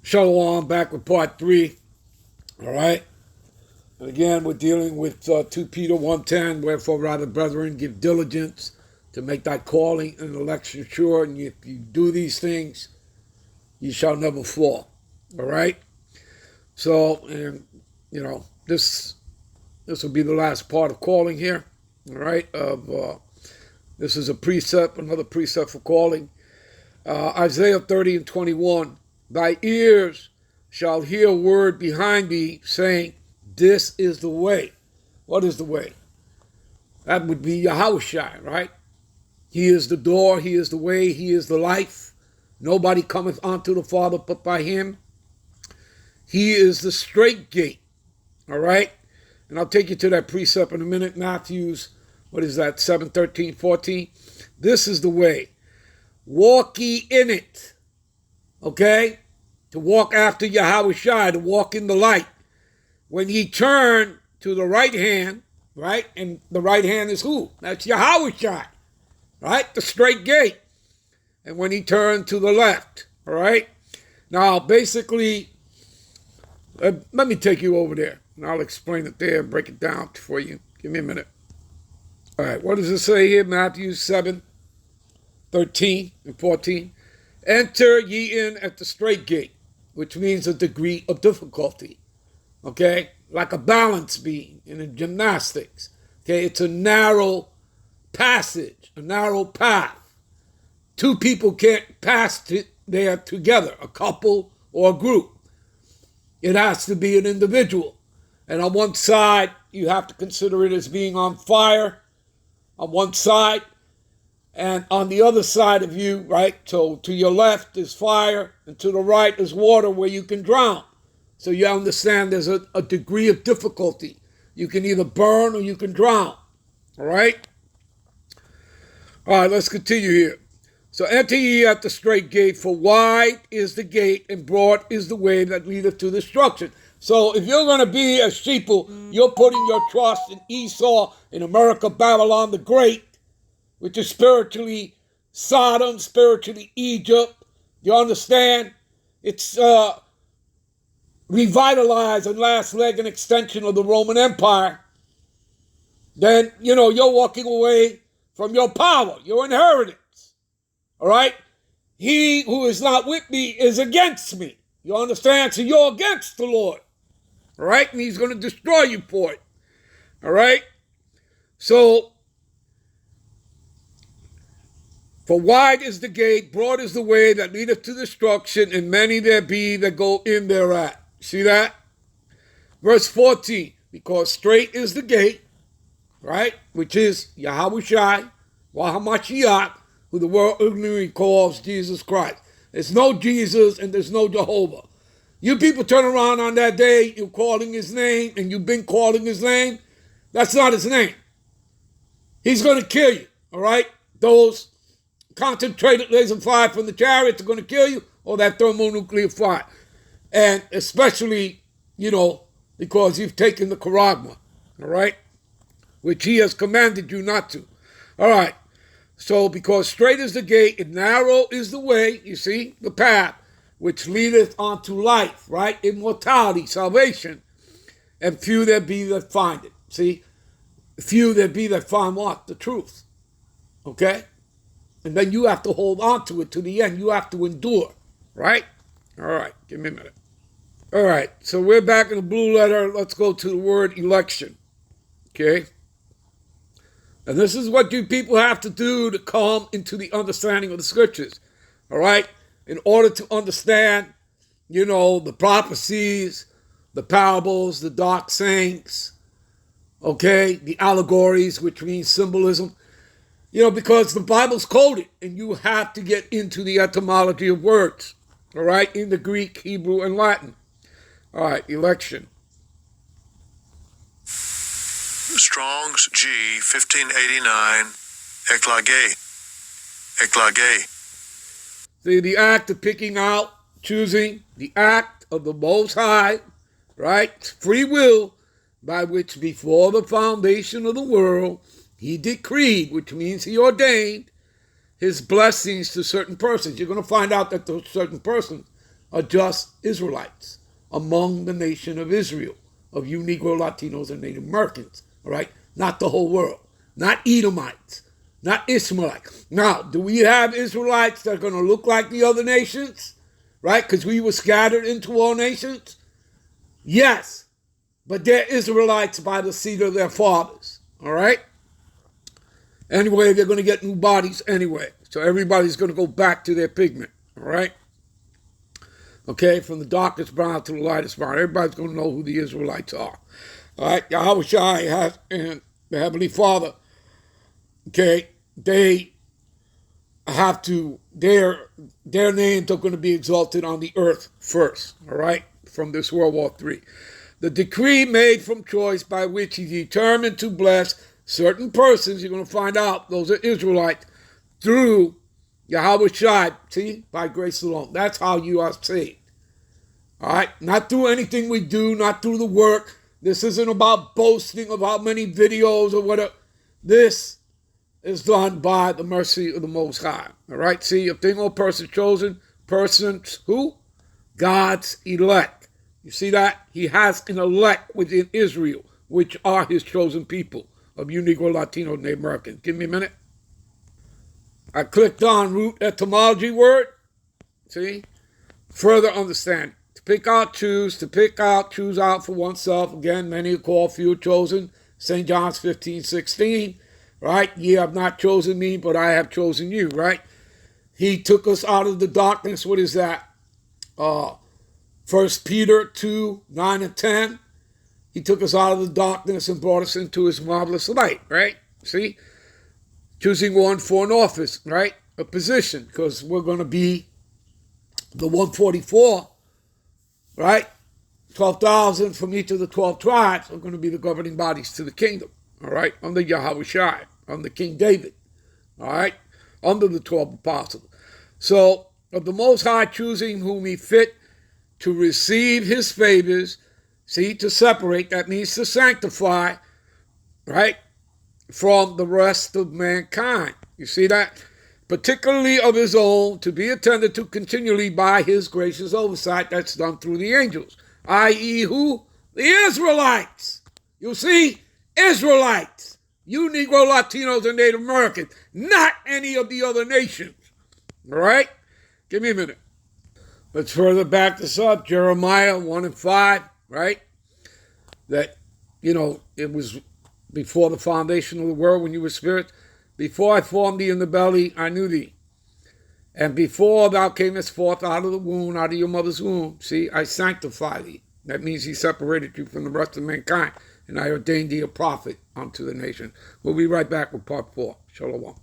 Shalom, back with part 3. All right. And again, we're dealing with 2 Peter 1:10. Wherefore, rather, brethren, give diligence to make thy calling and election sure. And if you do these things, you shall never fall. All right. So, and this will be the last part of calling here. All right. This is a precept, another precept for calling. Isaiah 30:21. Thy ears shall hear a word behind thee saying, this is the way. What is the way? That would be Yahushua, right? He is the door, he is the way, he is the life. Nobody cometh unto the Father but by him. He is the straight gate, all right? And I'll take you to that precept in a minute. Matthew's, 7:13-14. This is the way. Walk ye in it. Okay? To walk after Yahushua, to walk in the light. When ye turn to the right hand, right? And the right hand is who? That's Yahushua, right? The straight gate. And when he turned to the left, all right? Now, basically, let me take you over there, and I'll explain it there and break it down for you. Give me a minute. All right, what does it say here? Matthew 7:13-14. Enter ye in at the straight gate, which means a degree of difficulty, okay? Like a balance beam in gymnastics, okay? It's a narrow passage, a narrow path. Two people can't pass there together, a couple or a group. It has to be an individual. And on one side, you have to consider it as being on fire, on one side. And on the other side of you, right, so to your left is fire, and to the right is water where you can drown. So you understand there's a degree of difficulty. You can either burn or you can drown, all right? All right, let's continue here. So enter ye at the straight gate, for wide is the gate, and broad is the way that leadeth to destruction. So if you're going to be a sheeple, you're putting your trust in Esau, in America, Babylon the Great, which is spiritually Sodom, spiritually Egypt. You understand? It's revitalized and last leg and extension of the Roman Empire. Then, you're walking away from your power, your inheritance. All right? He who is not with me is against me. You understand? So you're against the Lord. All right? And he's going to destroy you for it. All right? So, for wide is the gate, broad is the way that leadeth to destruction, and many there be that go in thereat. See that? Verse 14, because straight is the gate, right, which is Yahushua, Wahamashiach, who the world ignorantly calls Jesus Christ. There's no Jesus and there's no Jehovah. You people turn around on that day, you're calling his name, and you've been calling his name. That's not his name. He's going to kill you, all right? Those concentrated laser fire from the chariots are going to kill you, or that thermonuclear fire. And especially, because you've taken the charagma, all right, which he has commanded you not to. All right, so because straight is the gate and narrow is the way, you see, the path, which leadeth unto life, right, immortality, salvation, and few there be that find it. See, few there be that find what? The truth, okay? And then you have to hold on to it to the end. You have to endure, right? All right, give me a minute. All right, so we're back in the blue letter. Let's go to the word election, okay? And this is what you people have to do to come into the understanding of the scriptures, all right? In order to understand, the prophecies, the parables, the dark sayings, okay? The allegories, which means symbolism. Because the Bible's coded, and you have to get into the etymology of words, all right, in the Greek, Hebrew, and Latin. All right, election. Strong's G 1589, eklage. The act of picking out, choosing, the act of the Most High, right, free will, by which before the foundation of the world, he decreed, which means he ordained, his blessings to certain persons. You're going to find out that those certain persons are just Israelites among the nation of Israel, of you Negro, Latinos, and Native Americans, all right? Not the whole world, not Edomites, not Ishmaelites. Now, do we have Israelites that are going to look like the other nations, right? Because we were scattered into all nations? Yes, but they're Israelites by the seed of their fathers, all right? Anyway, they're going to get new bodies anyway. So everybody's going to go back to their pigment, all right? Okay, from the darkest brown to the lightest brown. Everybody's going to know who the Israelites are. All right, Yahweh Shai has, and the Heavenly Father, okay, they have to, their names are going to be exalted on the earth first, all right, from this World War III. The decree made from choice by which he determined to bless certain persons, you're going to find out, those are Israelites, through Yahweh Shai, see, by grace alone. That's how you are saved. All right, not through anything we do, not through the work. This isn't about boasting of how many videos or whatever. This is done by the mercy of the Most High. All right, see, a thing or person chosen, persons who? God's elect. You see that? He has an elect within Israel, which are his chosen people of you Negro, Latino, Native Americans. Give me a minute. I clicked on root etymology word. See? Further understand. To pick out, choose. To pick out, choose out for oneself. Again, many are called, few are chosen. St. John's 15:16. Right? Ye have not chosen me, but I have chosen you. Right? He took us out of the darkness. What is that? 1 Peter 2:9 and 10. He took us out of the darkness and brought us into his marvelous light. Right? See? Choosing one for an office, right? A position, because we're going to be the 144, right? 12,000 from each of the 12 tribes are going to be the governing bodies to the kingdom, all right? Under Yahweh Shai, under King David, all right? Under the 12 apostles. So, of the Most High choosing whom he fit to receive his favors, see, to separate, that means to sanctify, right? From the rest of mankind. You see that? Particularly of his own, to be attended to continually by his gracious oversight. That's done through the angels. I.e. who? The Israelites. You see? Israelites. You Negro, Latinos, and Native Americans. Not any of the other nations. All right? Give me a minute. Let's further back this up. Jeremiah 1 and 5, right? That, it was before the foundation of the world when you were spirits. Before I formed thee in the belly, I knew thee. And before thou camest forth out of the womb, out of your mother's womb, see, I sanctify thee. That means he separated you from the rest of mankind. And I ordained thee a prophet unto the nation. We'll be right back with part 4. Shalom.